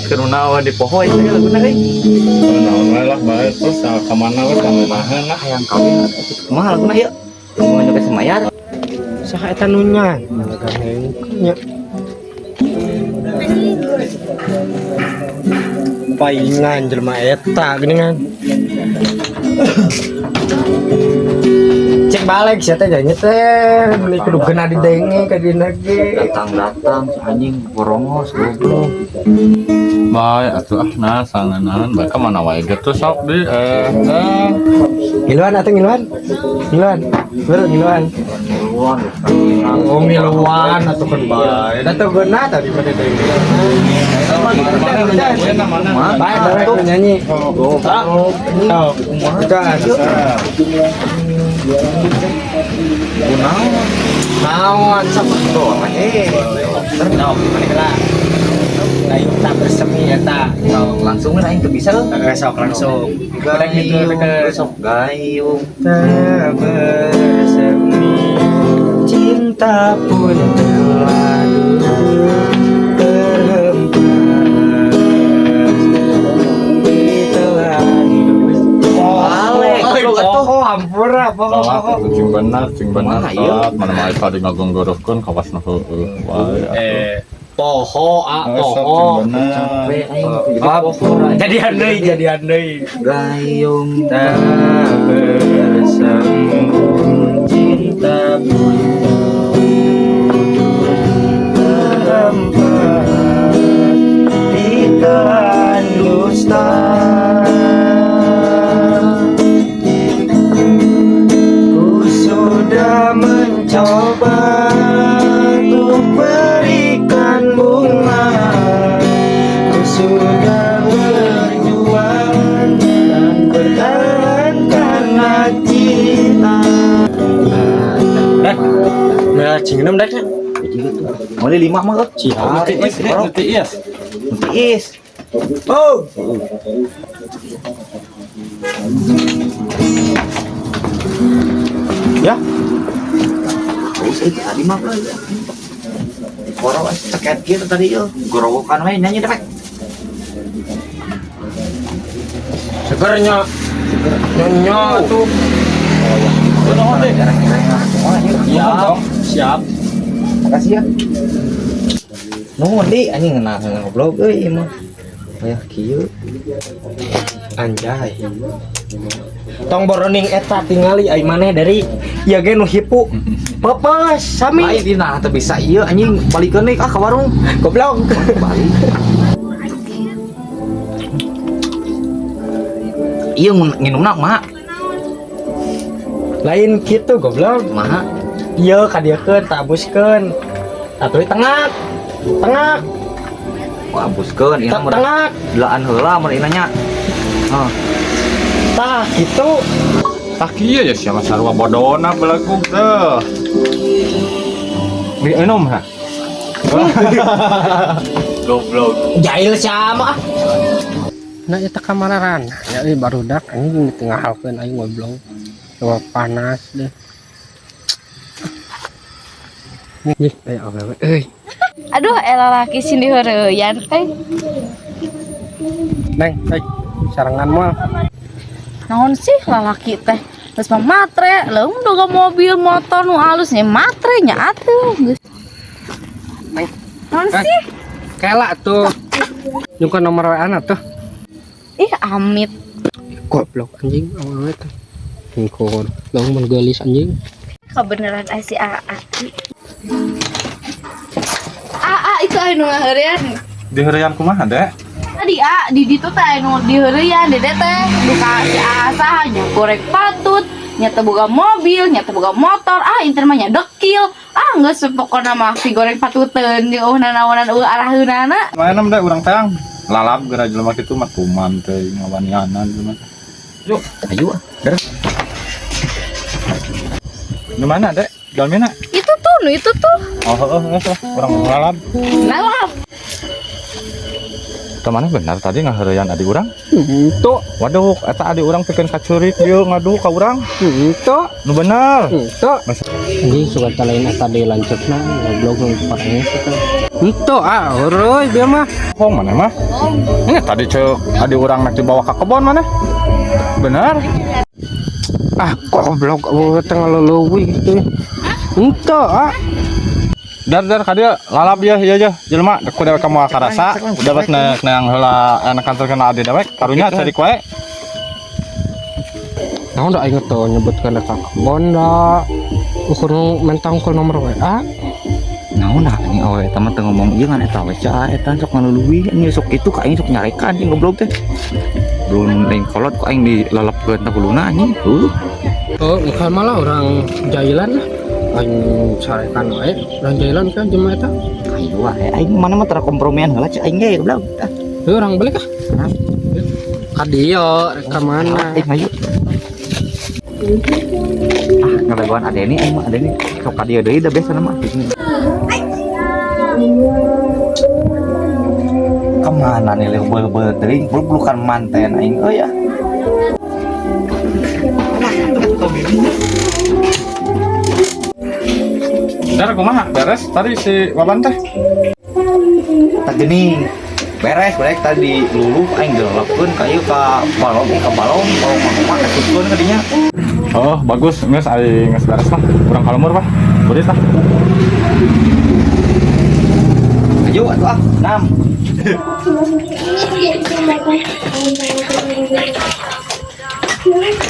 Kerunawan di pohon itu lagu nari. Naon lah bae terus ka mana we panganahan lah Hayang kawin. Kumaha lagu na yuk. Mau nyoba semayar. Saha eta nunya? Nya. Paingan jelema eta geuningan. Cek balik sia teh nya teh beli kudu kena didenge ka dina ge. Datang si anjing borongos goblok. bae atuh nah sanganan bae ka mana wae gitu sok di Ngiluan atuh ngiluan. Ngiluan. Beureun ngiluan. Luan. Oh ngiluan atuh kan bae. Da teu geuna tadi pada teh. Bae bae nyanyi. Goblok. Bukan. Naon sabedo naon mana kala kayu tak bersemi eta Langsung aing teu bisa lu. sok langsung goreng gitu ke Sok gayung. tak bersemi cinta pun telah terhempas di telan hampura pokok cing benar Kumaha, ieu? mana mah tadi ngagonggorkeun kawas na heueuh wae poho poho Capek aing. jadian deui Gayung tak bersemi cinta pun terhempas di telan dusta. Ku sudah mencoba untuk berikan bunga, ku sudah berjuang dan bertahan karena cinta. Nah, cinginem dah kan? Mulai 5 mah kok. Siap. Is. Oh. Ya, Terus itu tadi mah bro. Koro ceket gitu tadi yo. Gorowokan we nyanyi deh. segernya nyonya tuh. Siap, siap. Makasih ya. Nuhun di anjing ngobrol euy mah. Ya kieu. Anjay. Tong boroning eta tingali ai maneh dari ieu ge nu hipu. Pepas sami. Ai dina teu bisa ieu anjing balikeun deui ka warung. Goblok. Balik. Ieu nginumna mak. Lain kitu goblok. Mak. Ieu ka dieu keun tabuskeun. Atuh tengah. Tengah. Wah buskeun ieu mah Tengah. delaan heula mun inanya. Hah. Tah kitu. tak kieu ya siapa sarua bodona belagu teh minum ha Goblok. Jail sama. Nah eta kamararan. Ya barudak anjing di tengah halkeun aing goblok. Coba panas deh. Nih, ayo awewe euy. Aduh, elalaki sini heureyan teh. Neng, sarangan moal. Naon sih lalaki teh? Terus mah matre, leung boga mobil motor nu alus nya matre nya atuh. Geus. Neng, Naon sih? kela tuh. Nyuka nomor WA-na tuh. Ih, amit. Goblok anjing awewe teh. Ngkor, dong mun geulis anjing. Kebeneran si AA. AA itu anu ngaheurean. di heurean kumaha dek Tadi di ditu teh anu diheureyan dede teh duka si AA saha nya goreng patut, nya teu boga mobil, nya teu boga motor, inten mah nya dekil. Geus pokona mah si goreng patuteun di nanaonan araheunana. mana dek urang tang lalap geura jelema kitu mah kuman teh ngawanianan jelema Yuk, ayo ah. di mana dek dalmina Itu tuh. oh geus lah urang lalap Lalap. Temannya benar tadi ngaheureyan adik urang. Itu, Waduh, eta adik urang pikeun kacurik dia ngadu ka urang. itu, Nu bener. itu. Ini suka talain eta di lanjutna goblok nu parahnya kita. Itu ureuy dia mah. Hong mana mah? Ini tadi ceuk adik urang nak dibawa ke kebon mana? Bener. Goblok tengah leuwih gitu. Itu Dar kadia lalap dia ieu aja jelema ku dewek kamu karasa udah bas neang heula anak kantor kena ade dewek karunya cari wae. nah udah inget tuh nyebutkan eta kebon da ukur mentang ukur nomor WA. Nah ini awe eta mah teu ngomong ieu ngan eta we ca eta sok ngaluluwi nya sok itu ka aing sok nyarekan anjing goblok teh. Belum lain kolot ku aing dilalapkeun ta kuluna anjing. Bukan malah orang jailan lah. Aing sarekan wae, orang jailan kan jemaah eta. Ayo wae aing mana mah tara kompromian heula ca aing ge goblok. Heuh orang beli kah? Ka dieu rek ka mana? Ayo. Ngalegoan ade ini aing mah ade ini sok ka dieu deui da biasa mah. Kemana nih leubeuh-beuh teuing bukan manten aing euy ya. Dar kumaha? Beres tadi si Waban teh. Tak geuning. Beres tadi luluh aing gelepkeun ka ieu ka balong mah kasutkeun ka dinya. Oh, bagus. Geus ari geus beres mah. Urang kalumur Pak. Burit lah. Ayo atuh 6.